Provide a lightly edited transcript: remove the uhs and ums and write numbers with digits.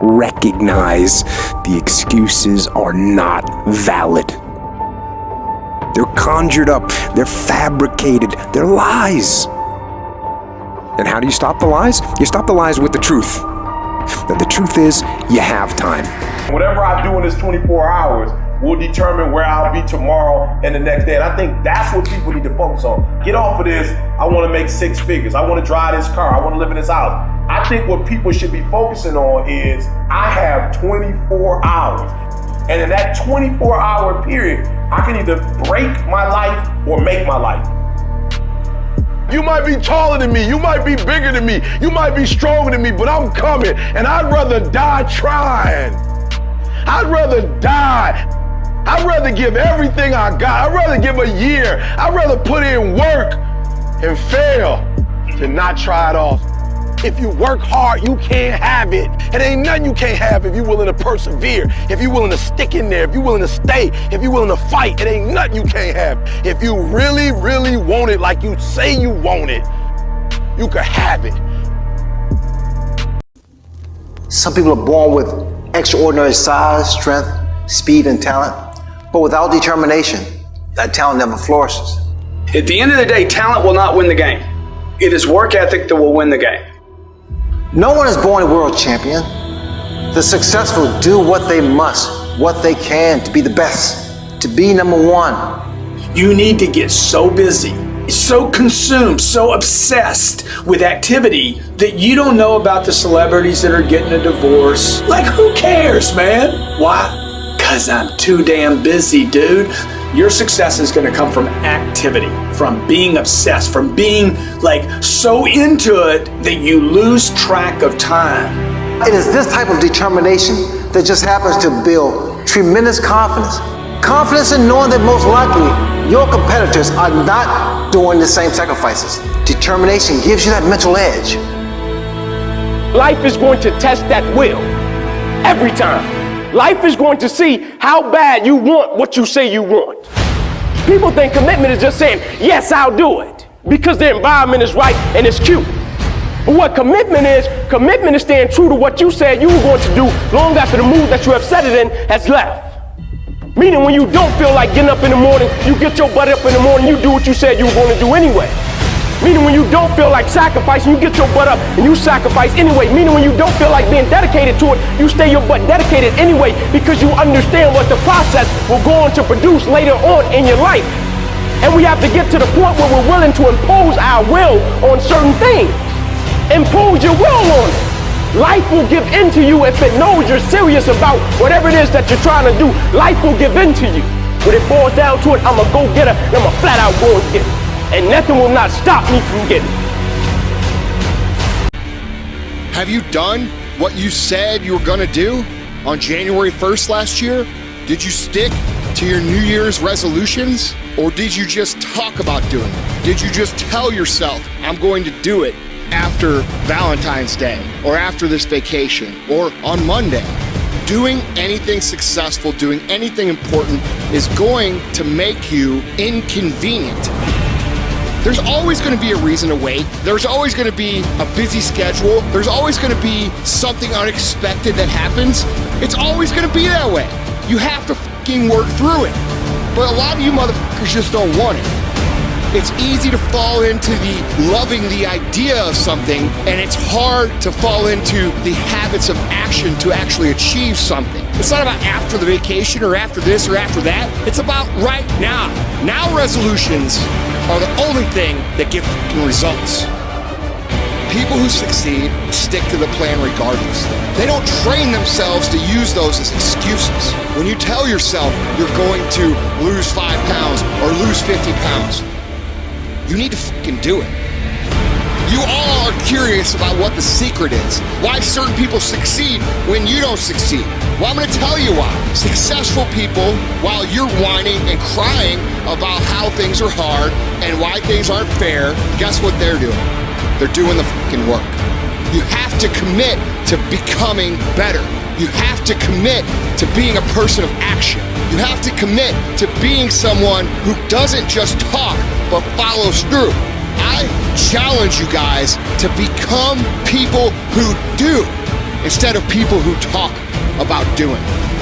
recognize the excuses are not valid. They're conjured up, they're fabricated, they're lies. And how do you stop the lies? You stop the lies with the truth. And the truth is, you have time. Whatever I do in this 24 hours will determine where I'll be tomorrow and the next day. And I think that's what people need to focus on. Get off of this, I want to make 6 figures. I want to drive this car. I want to live in this house. I think what people should be focusing on is I have 24 hours. And in that 24-hour period, I can either break my life or make my life. You might be taller than me, you might be bigger than me, you might be stronger than me, but I'm coming, and I'd rather die trying. I'd rather die. I'd rather give everything I got. I'd rather give a year. I'd rather put in work and fail than not try it all. If you work hard, you can't have it. It ain't nothing you can't have if you're willing to persevere, if you're willing to stick in there, if you're willing to stay, if you're willing to fight. It ain't nothing you can't have. If you really, really want it like you say you want it, you can have it. Some people are born with extraordinary size, strength, speed, and talent, but without determination, that talent never flourishes. At the end of the day, talent will not win the game. It is work ethic that will win the game. No one is born a world champion. The successful do what they must, what they can to be the best, to be number one. You need to get so busy, so consumed, so obsessed with activity that you don't know about the celebrities that are getting a divorce. Like, who cares, man? Why? Because I'm too damn busy, dude. Your success is going to come from activity, from being obsessed, from being like so into it that you lose track of time. It is this type of determination that just happens to build tremendous confidence. Confidence in knowing that most likely your competitors are not doing the same sacrifices. Determination gives you that mental edge. Life is going to test that will every time. Life is going to see how bad you want what you say you want. People think commitment is just saying, yes, I'll do it, because the environment is right and it's cute. But what commitment is staying true to what you said you were going to do long after the mood that you have set it in has left. Meaning when you don't feel like getting up in the morning, you get your butt up in the morning, you do what you said you were going to do anyway. Meaning when you don't feel like sacrificing, you get your butt up and you sacrifice anyway. Meaning when you don't feel like being dedicated to it, you stay your butt dedicated anyway, because you understand what the process will go on to produce later on in your life. And we have to get to the point where we're willing to impose our will on certain things. Impose your will on it. Life will give in to you if it knows you're serious about whatever it is that you're trying to do. Life will give in to you. When it boils down to it, I'm a go-getter and I'm a flat-out go and get it. And nothing will not stop me from getting it. Have you done what you said you were going to do on January 1st last year? Did you stick to your New Year's resolutions? Or did you just talk about doing it? Did you just tell yourself, I'm going to do it after Valentine's Day, or after this vacation, or on Monday? Doing anything successful, doing anything important is going to make you inconvenient. There's always going to be a reason to wait. There's always going to be a busy schedule. There's always going to be something unexpected that happens. It's always going to be that way. You have to fucking work through it. But a lot of you motherfuckers just don't want it. It's easy to fall into the loving the idea of something, and it's hard to fall into the habits of action to actually achieve something. It's not about after the vacation or after this or after that. It's about right now. Now resolutions are the only thing that give results. People who succeed stick to the plan regardless. They don't train themselves to use those as excuses. When you tell yourself you're going to lose 5 pounds or lose 50 pounds, you need to fucking do it. You all are curious about what the secret is. Why certain people succeed when you don't succeed. Well, I'm gonna tell you why. Successful people, while you're whining and crying about how things are hard and why things aren't fair, guess what they're doing? They're doing the fucking work. You have to commit to becoming better. You have to commit to being a person of action. You have to commit to being someone who doesn't just talk, but follows through. I challenge you guys to become people who do instead of people who talk about doing.